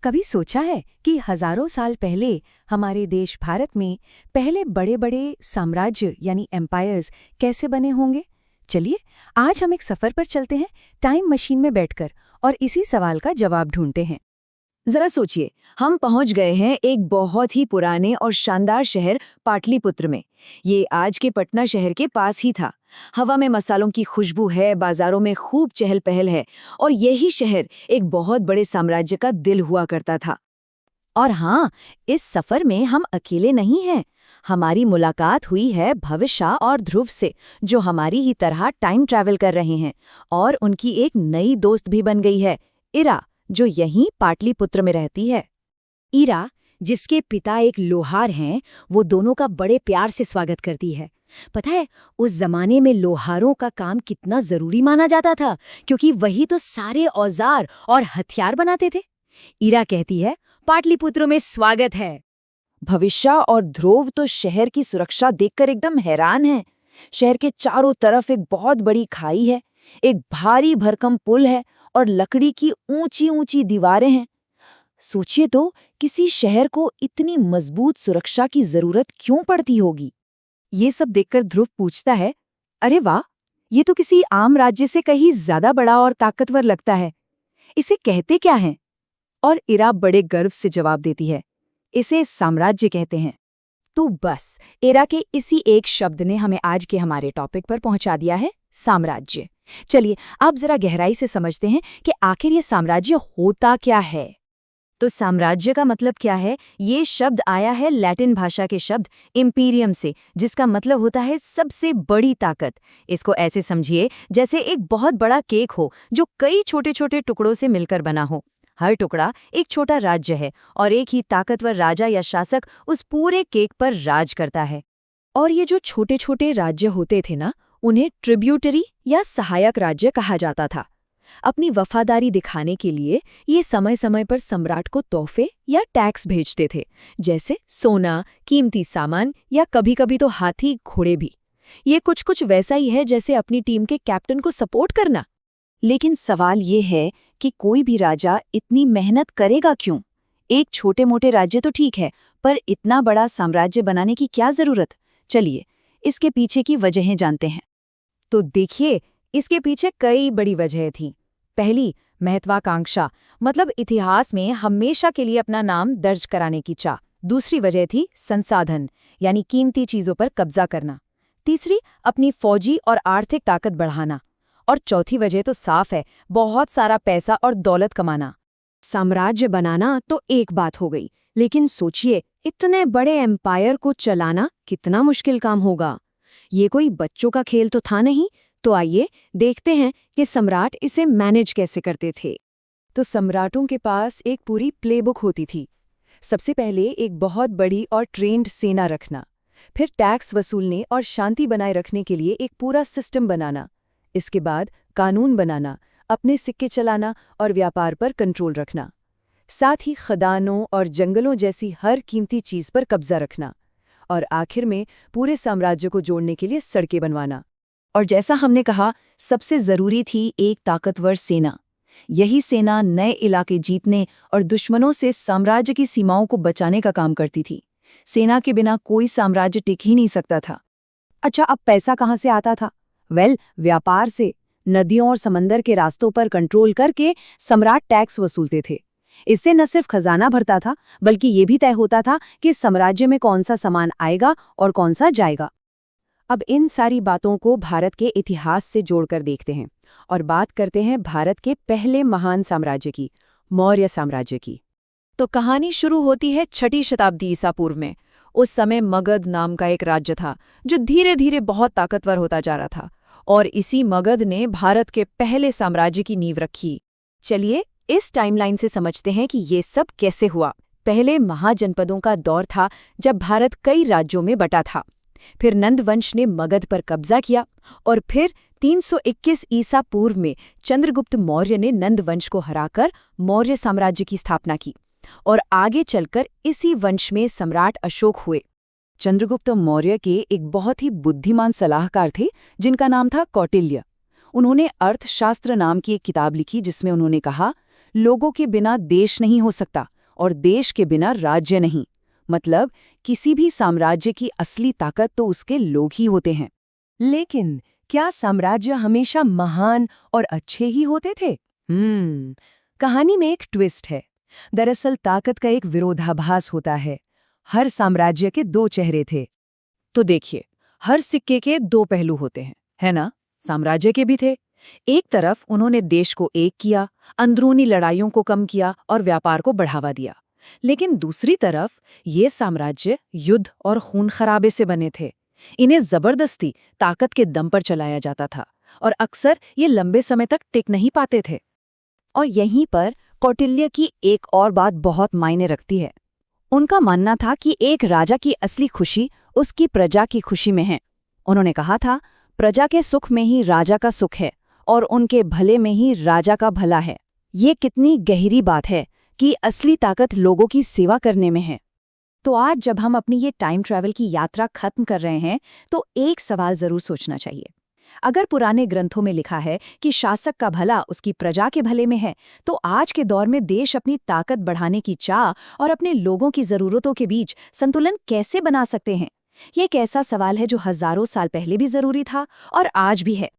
कभी सोचा है कि हजारों साल पहले हमारे देश भारत में पहले बड़े बड़े साम्राज्य यानी एम्पायर्स कैसे बने होंगे? चलिए आज हम एक सफर पर चलते हैं टाइम मशीन में बैठकर और इसी सवाल का जवाब ढूंढते हैं। जरा सोचिए, हम पहुंच गए हैं एक बहुत ही पुराने और शानदार शहर पाटलिपुत्र में। ये आज के पटना शहर के पास ही था। हवा में मसालों की खुशबू है, बाजारों में खूब चहल पहल है और यही शहर एक बहुत बड़े साम्राज्य का दिल हुआ करता था। और हाँ, इस सफर में हम अकेले नहीं हैं। हमारी मुलाकात हुई है भविष्य और ध्रुव से, जो हमारी ही तरह टाइम ट्रैवल कर रहे हैं, और उनकी एक नई दोस्त भी बन गई है, इरा, जो यहीं पाटलिपुत्र में रहती है। इरा, जिसके पिता एक लोहार हैं, वो दोनों का बड़े प्यार से स्वागत करती है। पता है, उस जमाने में लोहारों का काम कितना जरूरी माना जाता था, क्योंकि वही तो सारे औजार और हथियार बनाते थे। इरा कहती है, पाटलिपुत्र में स्वागत है। भविष्य और ध्रुव तो शहर की सुरक्षा देखकर एकदम हैरान हैं। शहर के चारों तरफ एक बहुत बड़ी खाई है, एक भारी भरकम पुल है और लकड़ी की ऊंची ऊंची दीवारें हैं। सोचिए तो, किसी शहर को इतनी मजबूत सुरक्षा की जरूरत क्यों पड़ती होगी? ये सब देखकर ध्रुव पूछता है, अरे वाह, ये तो किसी आम राज्य से कहीं ज्यादा बड़ा और ताकतवर लगता है। इसे कहते क्या है? और इरा बड़े गर्व से जवाब देती है, इसे साम्राज्य कहते हैं। तो बस, इरा के इसी एक शब्द ने हमें आज के हमारे टॉपिक पर पहुंचा दिया है, साम्राज्य। चलिए अब जरा गहराई से समझते हैं कि आखिर ये साम्राज्य होता क्या है। तो साम्राज्य का मतलब क्या है? ये शब्द आया है लैटिन भाषा के शब्द इम्पीरियम से, जिसका मतलब होता है सबसे बड़ी ताकत। इसको ऐसे समझिए जैसे एक बहुत बड़ा केक हो जो कई छोटे छोटे टुकड़ों से मिलकर बना हो। हर टुकड़ा एक छोटा राज्य है और एक ही ताकतवर राजा या शासक उस पूरे केक पर राज करता है। और ये जो छोटे छोटे राज्य होते थे ना, उन्हें ट्रिब्यूटरी या सहायक राज्य कहा जाता था। अपनी वफादारी दिखाने के लिए ये समय समय पर सम्राट को तोहफे या टैक्स भेजते थे, जैसे सोना, कीमती सामान या कभी कभी तो हाथी घोड़े भी। ये कुछ कुछ वैसा ही है जैसे अपनी टीम के कैप्टन को सपोर्ट करना। लेकिन सवाल ये है कि कोई भी राजा इतनी मेहनत करेगा क्यों? एक छोटे मोटे राज्य तो ठीक है, पर इतना बड़ा साम्राज्य बनाने की क्या जरूरत? चलिए इसके पीछे की वजहें जानते हैं। तो देखिए, इसके पीछे कई बड़ी वजहें थीं। पहली, महत्वाकांक्षा, मतलब इतिहास में हमेशा के लिए अपना नाम दर्ज कराने की चाह। दूसरी वजह थी संसाधन, यानी कीमती चीजों पर कब्जा करना। तीसरी, अपनी फौजी और आर्थिक ताकत बढ़ाना। और चौथी वजह तो साफ है, बहुत सारा पैसा और दौलत कमाना। साम्राज्य बनाना तो एक बात हो गई, लेकिन सोचिए, इतने बड़े एम्पायर को चलाना कितना मुश्किल काम होगा। ये कोई बच्चों का खेल तो था नहीं। तो आइए देखते हैं कि सम्राट इसे मैनेज कैसे करते थे। तो सम्राटों के पास एक पूरी प्लेबुक होती थी। सबसे पहले एक बहुत बड़ी और ट्रेन्ड सेना रखना, फिर टैक्स वसूलने और शांति बनाए रखने के लिए एक पूरा सिस्टम बनाना, इसके बाद कानून बनाना, अपने सिक्के चलाना और व्यापार पर कंट्रोल रखना, साथ ही खदानों और जंगलों जैसी हर कीमती चीज पर कब्जा रखना, और आखिर में पूरे साम्राज्य को जोड़ने के लिए सड़कें बनवाना। और जैसा हमने कहा, सबसे जरूरी थी एक ताकतवर सेना। यही सेना नए इलाके जीतने और दुश्मनों से साम्राज्य की सीमाओं को बचाने का काम करती थी। सेना के बिना कोई साम्राज्य टिक ही नहीं सकता था। अच्छा, अब पैसा कहाँ से आता था? व्यापार से। नदियों और समंदर के रास्तों पर कंट्रोल करके सम्राट टैक्स वसूलते थे। इससे न सिर्फ खजाना भरता था, बल्कि ये भी तय होता था कि साम्राज्य में कौन सा सामान आएगा और कौन सा जाएगा। अब इन सारी बातों को भारत के इतिहास से जोड़कर देखते हैं और बात करते हैं भारत के पहले महान साम्राज्य की, मौर्य साम्राज्य की। तो कहानी शुरू होती है 6वीं शताब्दी ईसा पूर्व में। उस समय मगध नाम का एक राज्य था जो धीरे धीरे बहुत ताकतवर होता जा रहा था, और इसी मगध ने भारत के पहले साम्राज्य की नींव रखी। चलिए इस टाइमलाइन से समझते हैं कि ये सब कैसे हुआ। पहले महाजनपदों का दौर था, जब भारत कई राज्यों में बटा था। फिर नंद वंश ने मगध पर कब्जा किया, और फिर 321 ईसा पूर्व में चंद्रगुप्त मौर्य ने नंद वंश को हराकर मौर्य साम्राज्य की स्थापना की, और आगे चलकर इसी वंश में सम्राट अशोक हुए। चंद्रगुप्त मौर्य के एक बहुत ही बुद्धिमान सलाहकार थे, जिनका नाम था कौटिल्य। उन्होंने अर्थशास्त्र नाम की एक किताब लिखी, जिसमें उन्होंने कहा, लोगों के बिना देश नहीं हो सकता, और देश के बिना राज्य नहीं। मतलब किसी भी साम्राज्य की असली ताकत तो उसके लोग ही होते हैं। लेकिन क्या साम्राज्य हमेशा महान और अच्छे ही होते थे? कहानी में एक ट्विस्ट है। दरअसल ताकत का एक विरोधाभास होता है। हर साम्राज्य के दो चेहरे थे। तो देखिए, हर सिक्के के दो पहलू होते हैं, है ना? साम्राज्य के भी थे। एक तरफ उन्होंने देश को एक किया, अंदरूनी लड़ाइयों को कम किया और व्यापार को बढ़ावा दिया। लेकिन दूसरी तरफ ये साम्राज्य युद्ध और खून खराबे से बने थे। इन्हें जबरदस्ती ताकत के दम पर चलाया जाता था और अक्सर ये लंबे समय तक टिक नहीं पाते थे। और यहीं पर कौटिल्य की एक और बात बहुत मायने रखती है। उनका मानना था कि एक राजा की असली खुशी उसकी प्रजा की खुशी में है। उन्होंने कहा था, प्रजा के सुख में ही राजा का सुख है और उनके भले में ही राजा का भला है। ये कितनी गहरी बात है कि असली ताकत लोगों की सेवा करने में है। तो आज जब हम अपनी ये टाइम ट्रैवल की यात्रा खत्म कर रहे हैं तो एक सवाल जरूर सोचना चाहिए। अगर पुराने ग्रंथों में लिखा है कि शासक का भला उसकी प्रजा के भले में है, तो आज के दौर में देश अपनी ताकत बढ़ाने की चाह और अपने लोगों की जरूरतों के बीच संतुलन कैसे बना सकते हैं? ये एक ऐसा सवाल है जो हजारों साल पहले भी जरूरी था और आज भी है।